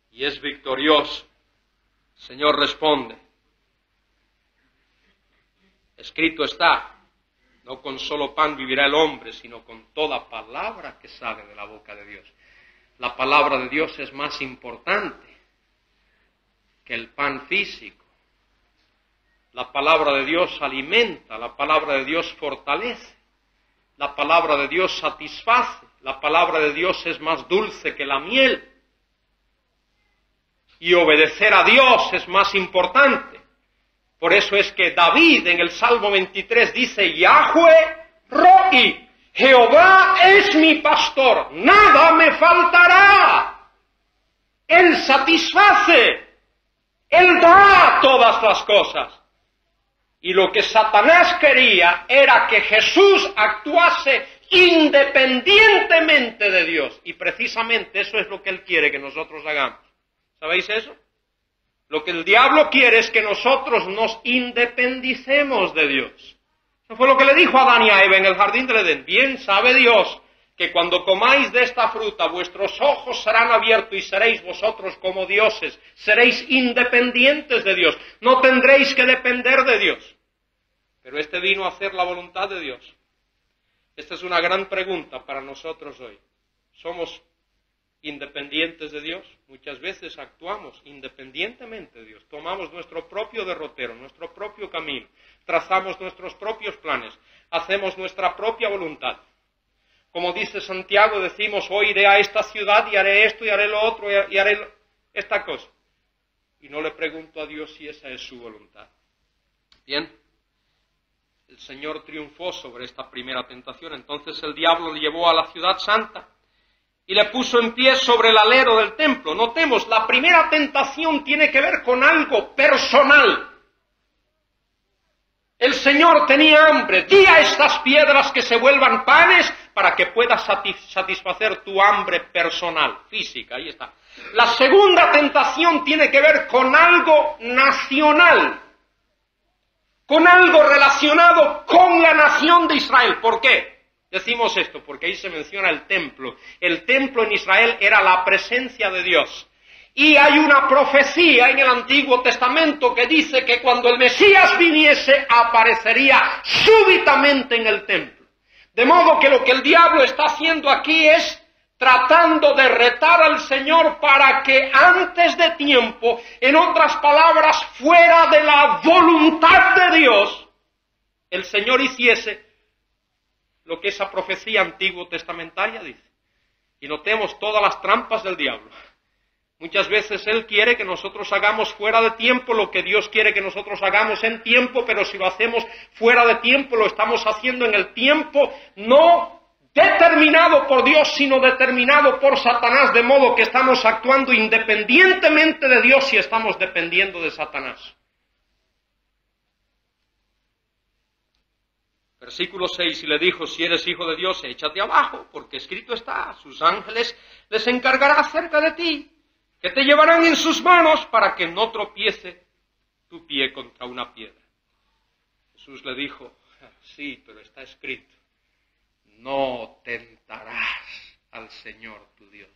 Y es victorioso. El Señor responde. Escrito está, no con solo pan vivirá el hombre, sino con toda palabra que sale de la boca de Dios. La palabra de Dios es más importante que el pan físico. La palabra de Dios alimenta, la palabra de Dios fortalece, la palabra de Dios satisface, la palabra de Dios es más dulce que la miel. Y obedecer a Dios es más importante. Por eso es que David en el Salmo 23 dice, Yahweh Ro'i, Jehová es mi pastor, nada me faltará. Él satisface, Él da todas las cosas. Y lo que Satanás quería era que Jesús actuase independientemente de Dios. Y precisamente eso es lo que Él quiere que nosotros hagamos. ¿Sabéis eso? Lo que el diablo quiere es que nosotros nos independicemos de Dios. Eso fue lo que le dijo a Adán y a Eva en el jardín del Edén. Bien sabe Dios que cuando comáis de esta fruta vuestros ojos serán abiertos y seréis vosotros como dioses. Seréis independientes de Dios. No tendréis que depender de Dios. Pero este vino a hacer la voluntad de Dios. Esta es una gran pregunta para nosotros hoy. ¿Somos independientes de Dios? Muchas veces actuamos independientemente de Dios. Tomamos nuestro propio derrotero, nuestro propio camino. Trazamos nuestros propios planes. Hacemos nuestra propia voluntad. Como dice Santiago, decimos, hoy iré a esta ciudad y haré esto y haré lo otro y haré esta cosa. y no le pregunto a Dios si esa es su voluntad. Bien, el Señor triunfó sobre esta primera tentación, entonces el diablo le llevó a la ciudad santa y le puso en pie sobre el alero del templo. Notemos, la primera tentación tiene que ver con algo personal. El Señor tenía hambre. Di a estas piedras que se vuelvan panes para que puedas satisfacer tu hambre personal, física. Ahí está. La segunda tentación tiene que ver con algo nacional, con algo relacionado con la nación de Israel. ¿Por qué decimos esto? Porque ahí se menciona el templo. El templo en Israel era la presencia de Dios. Y hay una profecía en el Antiguo Testamento que dice que cuando el Mesías viniese, aparecería súbitamente en el templo. De modo que lo que el diablo está haciendo aquí es tratando de retar al Señor para que antes de tiempo, en otras palabras, fuera de la voluntad de Dios, el Señor hiciese lo que esa profecía antiguo testamentaria dice. Y notemos todas las trampas del diablo. Muchas veces Él quiere que nosotros hagamos fuera de tiempo lo que Dios quiere que nosotros hagamos en tiempo, pero si lo hacemos fuera de tiempo, lo estamos haciendo en el tiempo no determinado por Dios, sino determinado por Satanás, de modo que estamos actuando independientemente de Dios y estamos dependiendo de Satanás. Versículo 6, y le dijo, si eres hijo de Dios, échate abajo, porque escrito está, sus ángeles les encargará acerca de ti, que te llevarán en sus manos para que no tropiece tu pie contra una piedra. Jesús le dijo, sí, pero está escrito, no tentarás al Señor tu Dios.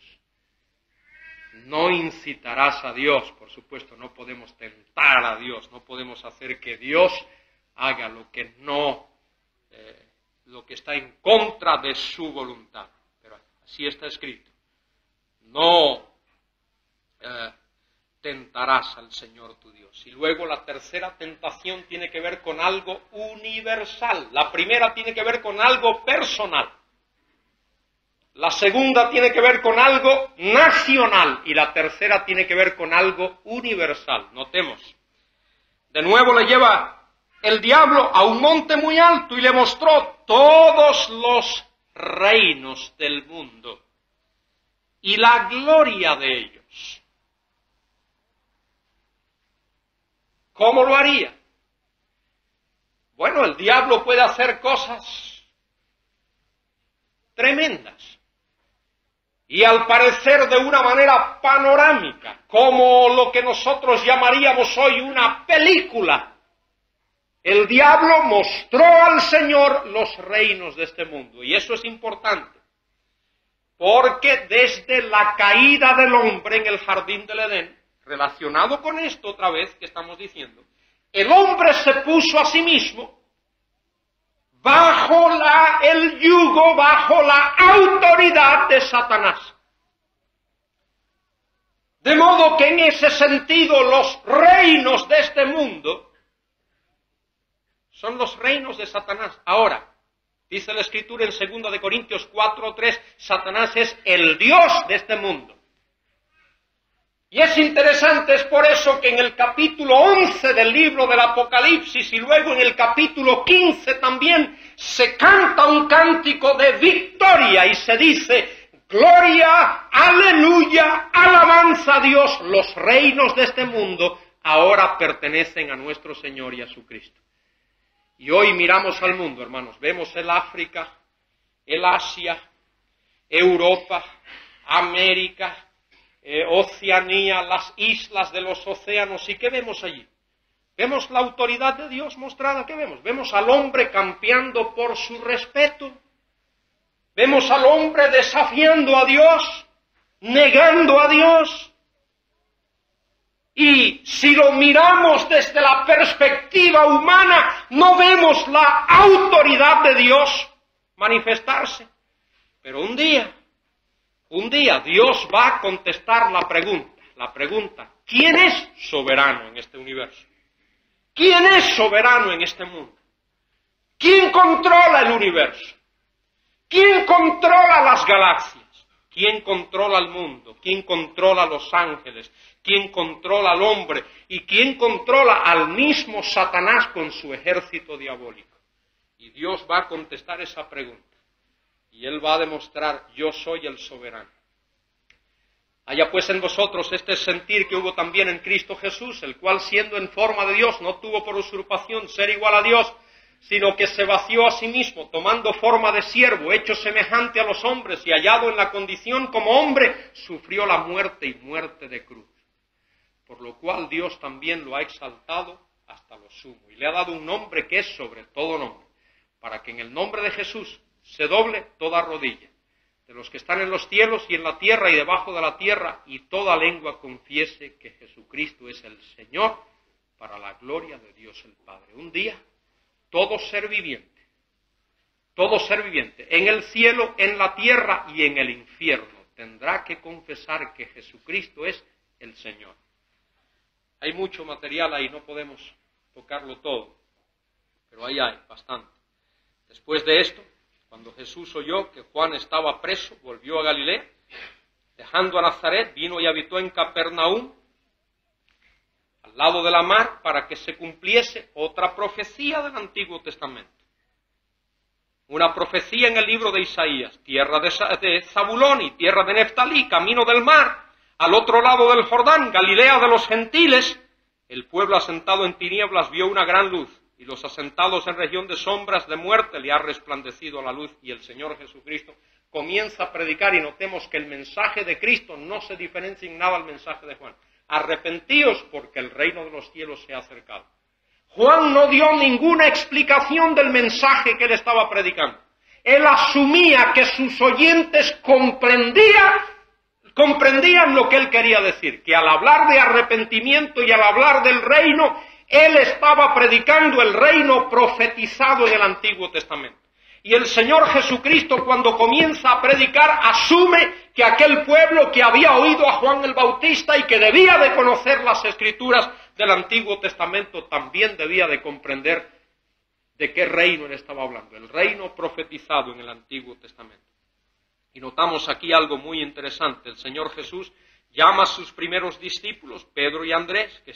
No incitarás a Dios, por supuesto, no podemos tentar a Dios, no podemos hacer que Dios haga lo que lo que está en contra de su voluntad. Pero así está escrito, no tentarás al Señor tu Dios. Y luego la tercera tentación tiene que ver con algo universal. La primera tiene que ver con algo personal. La segunda tiene que ver con algo nacional. Y la tercera tiene que ver con algo universal. Notemos. De nuevo le lleva el diablo a un monte muy alto y le mostró todos los reinos del mundo y la gloria de ellos. ¿Cómo lo haría? Bueno, el diablo puede hacer cosas tremendas y al parecer de una manera panorámica, como lo que nosotros llamaríamos hoy una película. El diablo mostró al Señor los reinos de este mundo y eso es importante, porque desde la caída del hombre en el jardín del Edén, relacionado con esto otra vez que estamos diciendo, el hombre se puso a sí mismo bajo el yugo, bajo la autoridad de Satanás. De modo que en ese sentido los reinos de este mundo son los reinos de Satanás. Ahora, dice la Escritura en 2 de Corintios 4:3, Satanás es el Dios de este mundo. Y es interesante, es por eso que en el capítulo 11 del libro del Apocalipsis y luego en el capítulo 15 también se canta un cántico de victoria y se dice, gloria, aleluya, alabanza a Dios, los reinos de este mundo ahora pertenecen a nuestro Señor y a su Cristo. Y hoy miramos al mundo, hermanos, vemos el África, el Asia, Europa, América, Oceanía, las islas de los océanos. ¿Y qué vemos allí? Vemos la autoridad de Dios mostrada. ¿Qué vemos? Vemos al hombre campeando por su respeto. Vemos al hombre desafiando a Dios, negando a Dios. Y si lo miramos desde la perspectiva humana, no vemos la autoridad de Dios manifestarse. Pero un día Dios va a contestar la pregunta, ¿quién es soberano en este universo? ¿Quién es soberano en este mundo? ¿Quién controla el universo? ¿Quién controla las galaxias? ¿Quién controla el mundo? ¿Quién controla a los ángeles? ¿Quién controla al hombre? ¿Y quién controla al mismo Satanás con su ejército diabólico? Y Dios va a contestar esa pregunta. Y Él va a demostrar, yo soy el soberano. Haya pues en vosotros este sentir que hubo también en Cristo Jesús, el cual siendo en forma de Dios no tuvo por usurpación ser igual a Dios, sino que se vació a sí mismo, tomando forma de siervo, hecho semejante a los hombres y hallado en la condición como hombre, sufrió la muerte y muerte de cruz. Por lo cual Dios también lo ha exaltado hasta lo sumo y le ha dado un nombre que es sobre todo nombre, para que en el nombre de Jesús se doble toda rodilla, de los que están en los cielos y en la tierra y debajo de la tierra, y toda lengua confiese que Jesucristo es el Señor, para la gloria de Dios el Padre. Un día, todo ser viviente, en el cielo, en la tierra y en el infierno, tendrá que confesar que Jesucristo es el Señor. Hay mucho material ahí, no podemos tocarlo todo, pero ahí hay bastante. Después de esto, cuando Jesús oyó que Juan estaba preso, volvió a Galilea, dejando a Nazaret, vino y habitó en Capernaum, al lado de la mar, para que se cumpliese otra profecía del Antiguo Testamento. Una profecía en el libro de Isaías, tierra de Zabulón y tierra de Neftalí, camino del mar, al otro lado del Jordán, Galilea de los gentiles, el pueblo asentado en tinieblas vio una gran luz, y los asentados en región de sombras de muerte le ha resplandecido la luz, y el Señor Jesucristo comienza a predicar, y notemos que el mensaje de Cristo no se diferencia en nada al mensaje de Juan. Arrepentíos porque el reino de los cielos se ha acercado. Juan no dio ninguna explicación del mensaje que él estaba predicando. Él asumía que sus oyentes comprendían lo que él quería decir, que al hablar de arrepentimiento y al hablar del reino, él estaba predicando el reino profetizado en el Antiguo Testamento. Y el Señor Jesucristo, cuando comienza a predicar, asume que aquel pueblo que había oído a Juan el Bautista y que debía de conocer las Escrituras del Antiguo Testamento, también debía de comprender de qué reino él estaba hablando, el reino profetizado en el Antiguo Testamento. Y notamos aquí algo muy interesante. El Señor Jesús llama a sus primeros discípulos, Pedro y Andrés, que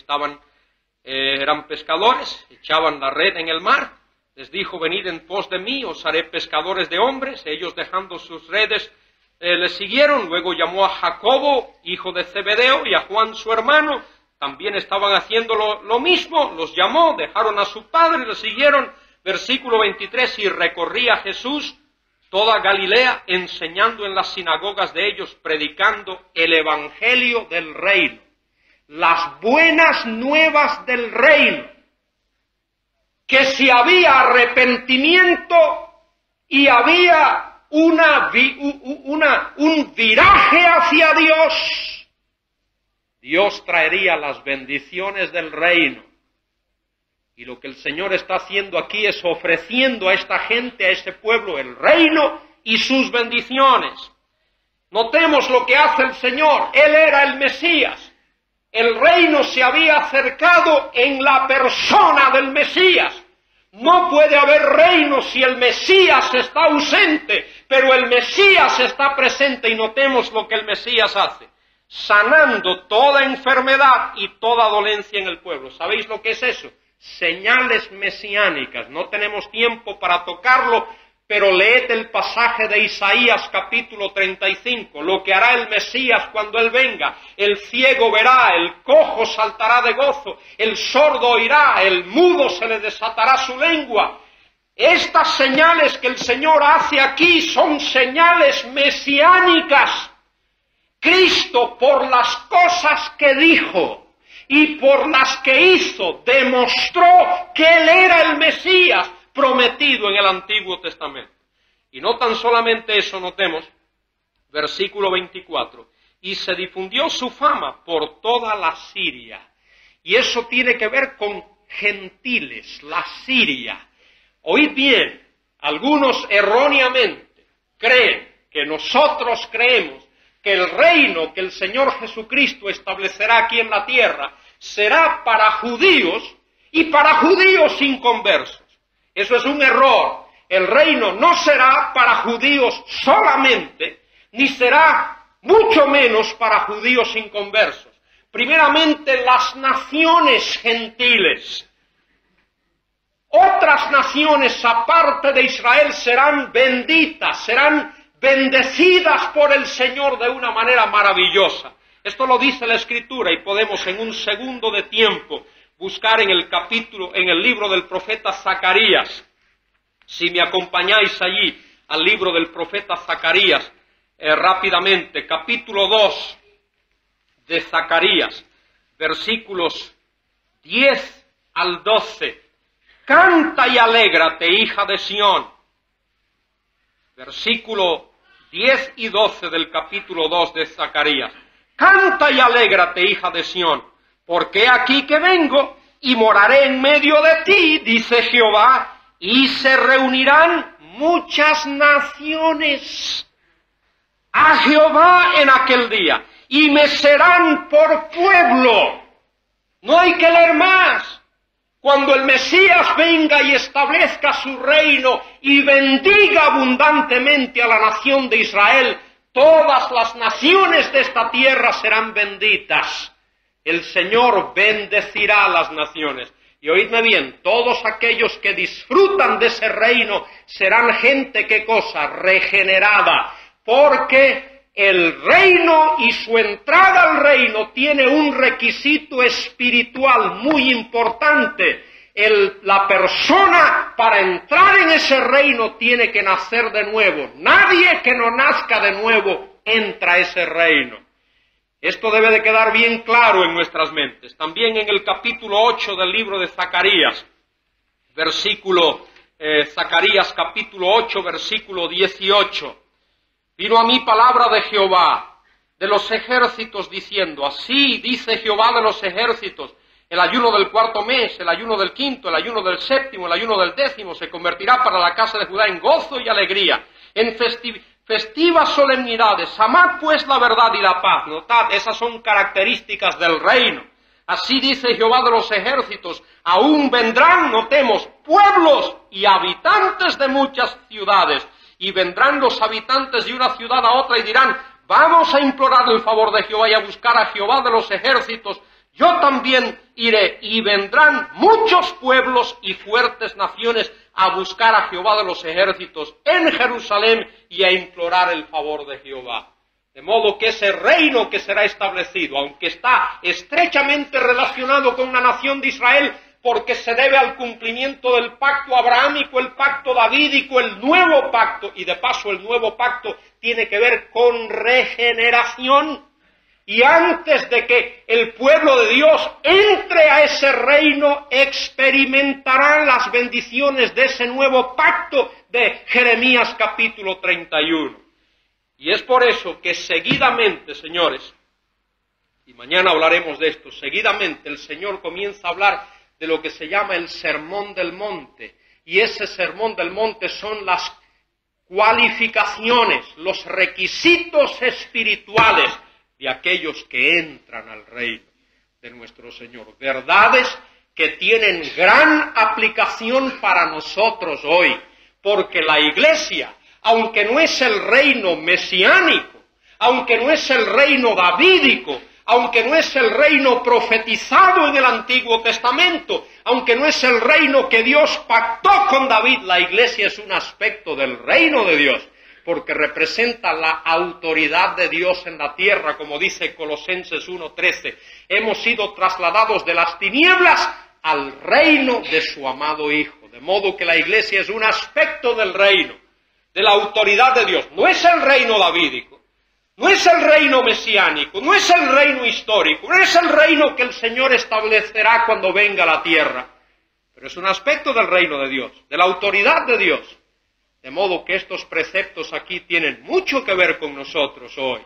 eran pescadores, echaban la red en el mar. Les dijo, venid en pos de mí, os haré pescadores de hombres. Ellos, dejando sus redes, le siguieron. Luego llamó a Jacobo, hijo de Zebedeo, y a Juan su hermano. También estaban haciendo lo mismo. Los llamó, dejaron a su padre y le siguieron. Versículo 23, y recorría Jesús toda Galilea, enseñando en las sinagogas de ellos, predicando el evangelio del reino, las buenas nuevas del reino, que si había arrepentimiento y había un viraje hacia Dios, Dios traería las bendiciones del reino. Y lo que el Señor está haciendo aquí es ofreciendo a esta gente, a este pueblo, el reino y sus bendiciones. Notemos lo que hace el Señor. Él era el Mesías. El reino se había acercado en la persona del Mesías. No puede haber reino si el Mesías está ausente, pero el Mesías está presente, y notemos lo que el Mesías hace, sanando toda enfermedad y toda dolencia en el pueblo. ¿Sabéis lo que es eso? Señales mesiánicas. No tenemos tiempo para tocarlo, pero leed el pasaje de Isaías capítulo 35, lo que hará el Mesías cuando Él venga. El ciego verá, el cojo saltará de gozo, el sordo oirá, el mudo se le desatará su lengua. Estas señales que el Señor hace aquí son señales mesiánicas. Cristo, por las cosas que dijo y por las que hizo, demostró que Él era el Mesías prometido en el Antiguo Testamento. Y no tan solamente eso, notemos, versículo 24, y se difundió su fama por toda la Siria. Y eso tiene que ver con gentiles, la Siria. Oíd bien, algunos erróneamente creen que nosotros creemos que el reino que el Señor Jesucristo establecerá aquí en la tierra será para judíos y para judíos inconversos. Eso es un error. El reino no será para judíos solamente, ni será mucho menos para judíos inconversos. Primeramente, las naciones gentiles. Otras naciones aparte de Israel serán benditas, serán bendecidas por el Señor de una manera maravillosa. Esto lo dice la Escritura y podemos en un segundo de tiempo buscar en el libro del profeta Zacarías. Si me acompañáis allí al libro del profeta Zacarías, rápidamente, capítulo 2 de Zacarías, versículos 10 al 12. Canta y alégrate, hija de Sión. Versículo 10 y 12 del capítulo 2 de Zacarías. Canta y alégrate, hija de Sión, porque aquí que vengo y moraré en medio de ti, dice Jehová, y se reunirán muchas naciones a Jehová en aquel día, y me serán por pueblo. No hay que leer más. Cuando el Mesías venga y establezca su reino y bendiga abundantemente a la nación de Israel, todas las naciones de esta tierra serán benditas. El Señor bendecirá a las naciones. Y oídme bien, todos aquellos que disfrutan de ese reino serán gente, ¿qué cosa? Regenerada. Porque el reino y su entrada al reino tiene un requisito espiritual muy importante. La persona para entrar en ese reino tiene que nacer de nuevo. Nadie que no nazca de nuevo entra a ese reino. Esto debe de quedar bien claro en nuestras mentes. También en el capítulo 8 del libro de Zacarías, Zacarías capítulo 8, versículo 18. Vino a mí palabra de Jehová, de los ejércitos, diciendo, así dice Jehová de los ejércitos, el ayuno del cuarto mes, el ayuno del quinto, el ayuno del séptimo, el ayuno del décimo, se convertirá para la casa de Judá en gozo y alegría, en festivas solemnidades. Amad pues la verdad y la paz. Notad, esas son características del reino. Así dice Jehová de los ejércitos, aún vendrán, notemos, pueblos y habitantes de muchas ciudades, y vendrán los habitantes de una ciudad a otra y dirán, vamos a implorar el favor de Jehová y a buscar a Jehová de los ejércitos. Yo también iré, y vendrán muchos pueblos y fuertes naciones a buscar a Jehová de los ejércitos en Jerusalén y a implorar el favor de Jehová. De modo que ese reino que será establecido, aunque está estrechamente relacionado con la nación de Israel, porque se debe al cumplimiento del pacto abrahámico, el pacto davídico, el nuevo pacto, y de paso el nuevo pacto tiene que ver con regeneración. Y antes de que el pueblo de Dios entre a ese reino, experimentarán las bendiciones de ese nuevo pacto de Jeremías capítulo 31. Y es por eso que seguidamente, señores, y mañana hablaremos de esto, seguidamente el Señor comienza a hablar de lo que se llama el Sermón del Monte. Y ese Sermón del Monte son las cualificaciones, los requisitos espirituales de aquellos que entran al reino de nuestro Señor. Verdades que tienen gran aplicación para nosotros hoy, porque la Iglesia, aunque no es el reino mesiánico, aunque no es el reino davídico, aunque no es el reino profetizado en el Antiguo Testamento, aunque no es el reino que Dios pactó con David, la Iglesia es un aspecto del reino de Dios, porque representa la autoridad de Dios en la tierra, como dice Colosenses 1:13. Hemos sido trasladados de las tinieblas al reino de su amado Hijo, de modo que la Iglesia es un aspecto del reino, de la autoridad de Dios. No es el reino davídico, no es el reino mesiánico, no es el reino histórico, no es el reino que el Señor establecerá cuando venga a la tierra, pero es un aspecto del reino de Dios, de la autoridad de Dios. De modo que estos preceptos aquí tienen mucho que ver con nosotros hoy.